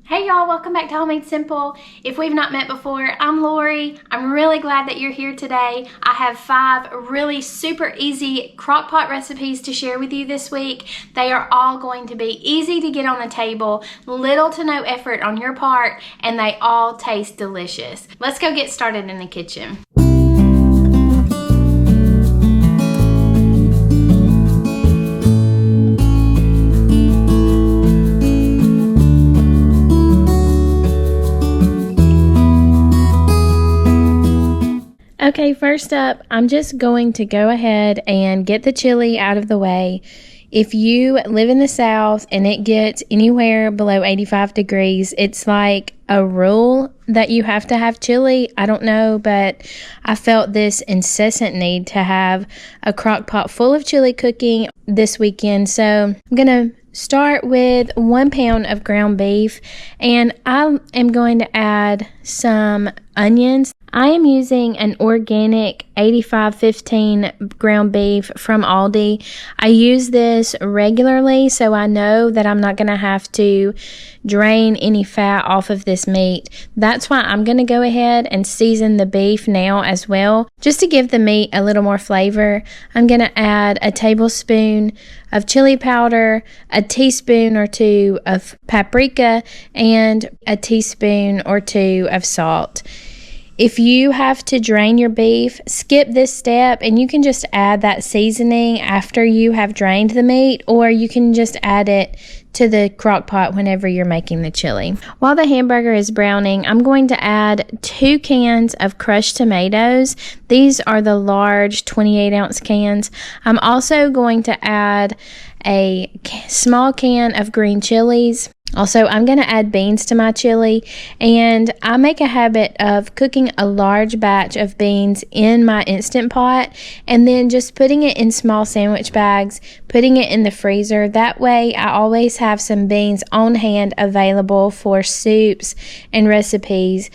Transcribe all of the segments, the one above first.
Hey y'all, welcome back to Homemade Simple. If we've not met before, I'm Lori. I'm really glad that you're here today. I have 5 really super easy crock pot recipes to share with you this week. They are all going to be easy to get on the table, little to no effort on your part, and they all taste delicious. Let's go get started in the kitchen. Okay, first up, I'm just going to go ahead and get the chili out of the way. If you live in the South and it gets anywhere below 85 degrees, it's like a rule that you have to have chili. I don't know, but I felt this incessant need to have a crock pot full of chili cooking this weekend. So I'm going to start with 1 pound of ground beef, and I am going to add some onions. I am using an organic 85/15 ground beef from Aldi. I use this regularly, so I know that I'm not going to have to drain any fat off of this meat. That's why I'm going to go ahead and season the beef now as well, just to give the meat a little more flavor. I'm going to add a tablespoon of chili powder, a teaspoon or 2 of paprika, and a teaspoon or 2 of salt. If you have to drain your beef, skip this step and you can just add that seasoning after you have drained the meat, or you can just add it to the crock pot whenever you're making the chili. While the hamburger is browning, I'm going to add 2 cans of crushed tomatoes. These are the large 28-ounce cans. I'm also going to add a small can of green chilies. Also, I'm going to add beans to my chili, and I make a habit of cooking a large batch of beans in my Instant Pot and then just putting it in small sandwich bags, putting it in the freezer. That way, I always have some beans on hand available for soups and recipes.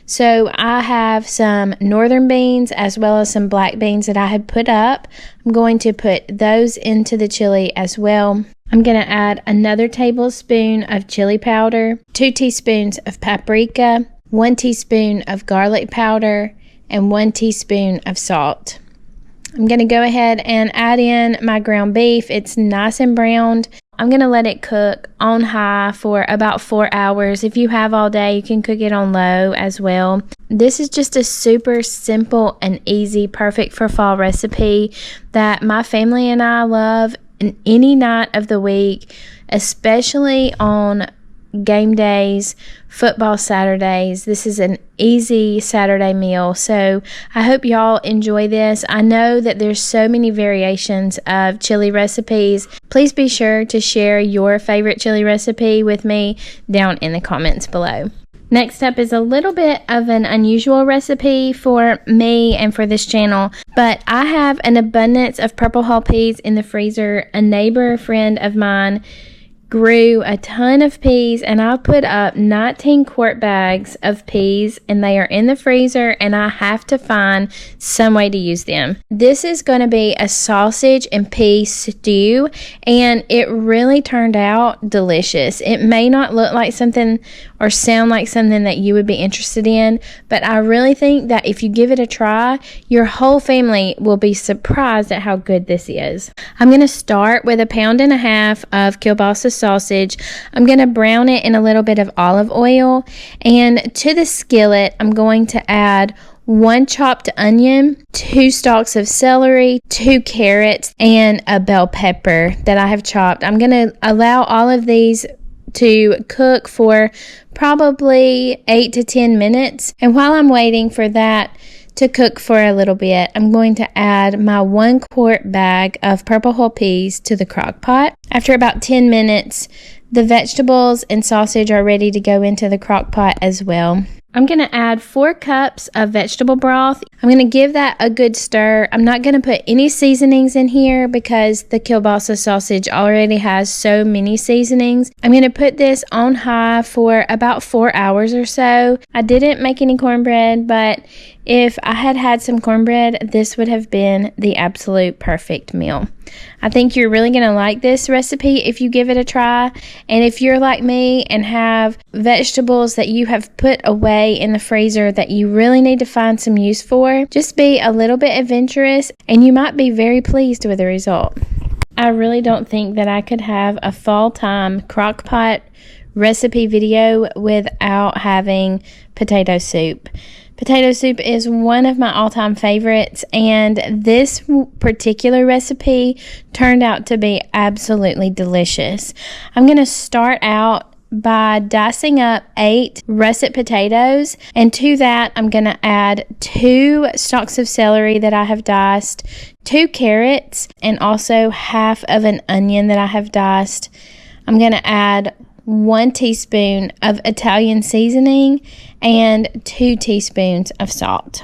So I have some northern beans as well as some black beans that I had put up. I'm going to put those into the chili as well. I'm going to add another tablespoon of chili powder, 2 teaspoons of paprika, 1 teaspoon of garlic powder, and 1 teaspoon of salt. I'm going to go ahead and add in my ground beef. It's nice and browned. I'm going to let it cook on high for about 4 hours. If you have all day, you can cook it on low as well. This is just a super simple and easy, perfect for fall recipe that my family and I love any night of the week, especially on game days, football Saturdays. This is an easy Saturday meal, so I hope y'all enjoy this. I know that there's so many variations of chili recipes. Please be sure to share your favorite chili recipe with me down in the comments below. Next up is a little bit of an unusual recipe for me and for this channel, but I have an abundance of purple hull peas in the freezer. A neighbor friend of mine grew a ton of peas, and I put up 19 quart bags of peas, and they are in the freezer, and I have to find some way to use them. This is going to be a sausage and pea stew, and it really turned out delicious. It may not look like something or sound like something that you would be interested in, but I really think that if you give it a try, your whole family will be surprised at how good this is. I'm going to start with 1.5 pounds of kielbasa sausage. I'm going to brown it in a little bit of olive oil, and to the skillet, I'm going to add 1 chopped onion, 2 stalks of celery, 2 carrots, and a bell pepper that I have chopped. I'm going to allow all of these to cook for probably 8 to 10 minutes. And while I'm waiting for that to cook for a little bit, I'm going to add my 1 quart bag of purple hull peas to the crock pot. After about 10 minutes, the vegetables and sausage are ready to go into the crock pot as well. I'm going to add 4 cups of vegetable broth. I'm going to give that a good stir. I'm not going to put any seasonings in here because the kielbasa sausage already has so many seasonings. I'm going to put this on high for about 4 hours or so. I didn't make any cornbread, but if I had had some cornbread, this would have been the absolute perfect meal. I think you're really going to like this recipe if you give it a try. And if you're like me and have vegetables that you have put away in the freezer that you really need to find some use for, just be a little bit adventurous and you might be very pleased with the result. I really don't think that I could have a fall time crock pot recipe video without having potato soup. Potato soup is one of my all-time favorites, and this particular recipe turned out to be absolutely delicious. I'm going to start out by dicing up 8 russet potatoes, and to that I'm going to add 2 stalks of celery that I have diced, 2 carrots, and also half of an onion that I have diced. I'm going to add 1 teaspoon of Italian seasoning and 2 teaspoons of salt.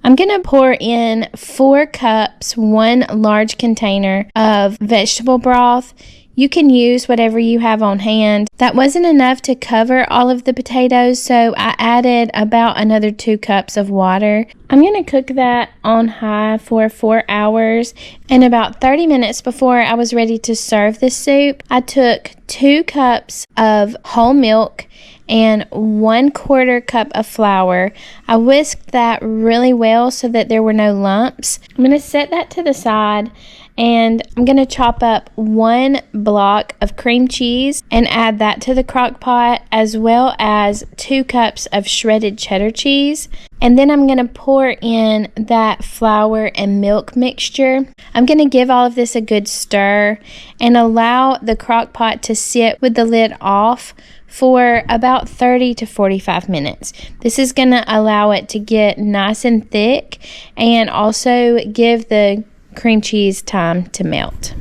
I'm going to pour in 4 cups, 1 large container of vegetable broth. You can use whatever you have on hand. That wasn't enough to cover all of the potatoes, so I added about another 2 cups of water. I'm going to cook that on high for 4 hours, and about 30 minutes before I was ready to serve this soup, I took 2 cups of whole milk and 1/4 cup of flour. I whisked that really well so that there were no lumps. I'm going to set that to the side, and I'm going to chop up 1 block of cream cheese and add that to the crock pot, as well as 2 cups of shredded cheddar cheese. And then I'm going to pour in that flour and milk mixture. I'm going to give all of this a good stir and allow the crock pot to sit with the lid off for about 30 to 45 minutes. This is going to allow it to get nice and thick and also give the cream cheese time to melt.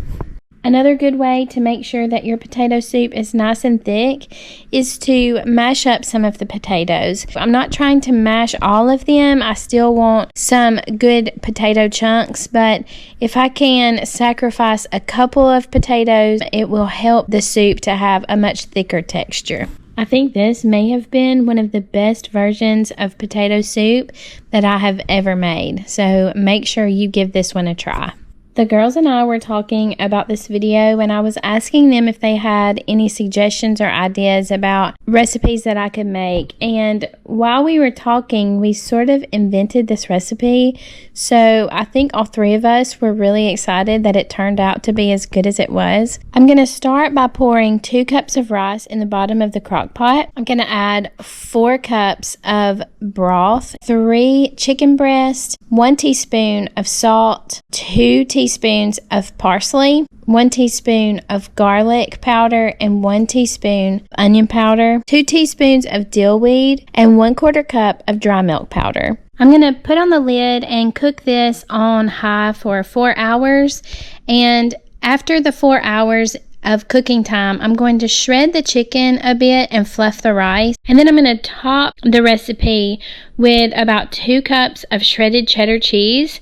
Another good way to make sure that your potato soup is nice and thick is to mash up some of the potatoes. I'm not trying to mash all of them. I still want some good potato chunks, but if I can sacrifice a couple of potatoes, it will help the soup to have a much thicker texture. I think this may have been one of the best versions of potato soup that I have ever made, so make sure you give this one a try. The girls and I were talking about this video, and I was asking them if they had any suggestions or ideas about recipes that I could make. And while we were talking, we sort of invented this recipe. So I think all 3 of us were really excited that it turned out to be as good as it was. I'm going to start by pouring 2 cups of rice in the bottom of the crock pot. I'm going to add 4 cups of broth, 3 chicken breasts, 1 teaspoon of salt, 2 teaspoons of parsley, 1 teaspoon of garlic powder, and 1 teaspoon onion powder, 2 teaspoons of dill weed, and 1/4 cup of dry milk powder. I'm going to put on the lid and cook this on high for 4 hours. And after the 4 hours of cooking time, I'm going to shred the chicken a bit and fluff the rice. And then I'm going to top the recipe with about 2 cups of shredded cheddar cheese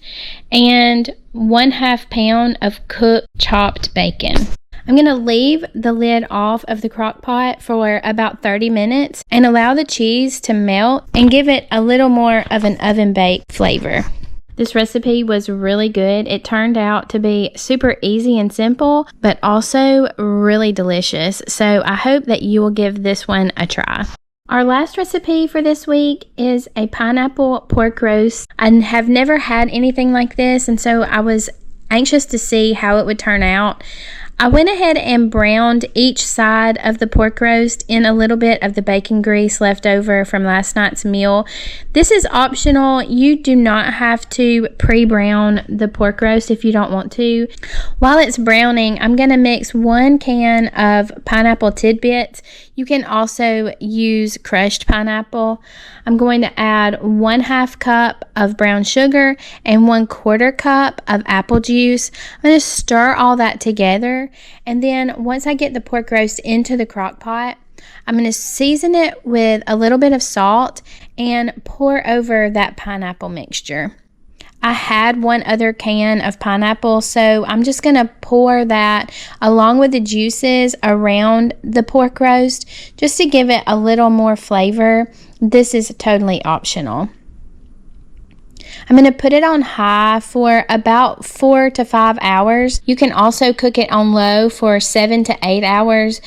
and 1/2 pound of cooked chopped bacon. I'm going to leave the lid off of the crock pot for about 30 minutes and allow the cheese to melt and give it a little more of an oven baked flavor. This recipe was really good. It turned out to be super easy and simple, but also really delicious. So I hope that you will give this one a try. Our last recipe for this week is a pineapple pork roast. I have never had anything like this, and so I was anxious to see how it would turn out. I went ahead and browned each side of the pork roast in a little bit of the bacon grease left over from last night's meal. This is optional. You do not have to pre-brown the pork roast if you don't want to. While it's browning, I'm going to mix 1 can of pineapple tidbits. You can also use crushed pineapple. I'm going to add 1/2 cup of brown sugar and 1/4 cup of apple juice. I'm going to stir all that together, and then once I get the pork roast into the crock pot, I'm going to season it with a little bit of salt and pour over that pineapple mixture. I had 1 other can of pineapple, so I'm just going to pour that along with the juices around the pork roast just to give it a little more flavor. This is totally optional. I'm going to put it on high for about 4 to 5 hours. You can also cook it on low for 7 to 8 hours.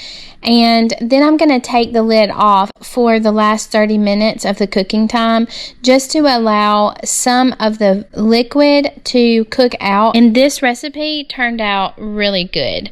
And then I'm going to take the lid off for the last 30 minutes of the cooking time, just to allow some of the liquid to cook out. And this recipe turned out really good.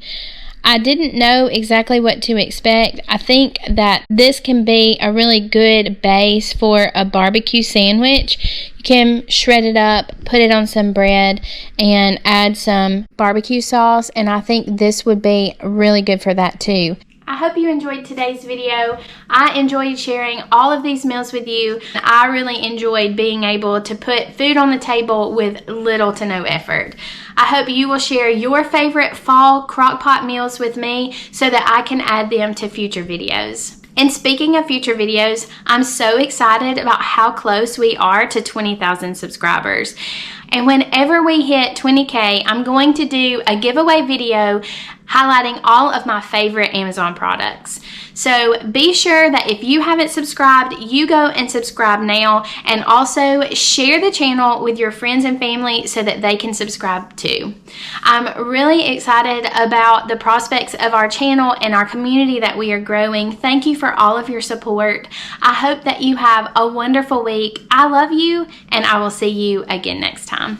I didn't know exactly what to expect. I think that this can be a really good base for a barbecue sandwich. You can shred it up, put it on some bread, and add some barbecue sauce, and I think this would be really good for that too. I hope you enjoyed today's video. I enjoyed sharing all of these meals with you. I really enjoyed being able to put food on the table with little to no effort. I hope you will share your favorite fall crockpot meals with me so that I can add them to future videos. And speaking of future videos, I'm so excited about how close we are to 20,000 subscribers. And whenever we hit 20K, I'm going to do a giveaway video highlighting all of my favorite Amazon products. So be sure that if you haven't subscribed, you go and subscribe now, and also share the channel with your friends and family so that they can subscribe too. I'm really excited about the prospects of our channel and our community that we are growing. Thank you for all of your support. I hope that you have a wonderful week. I love you, and I will see you again next time.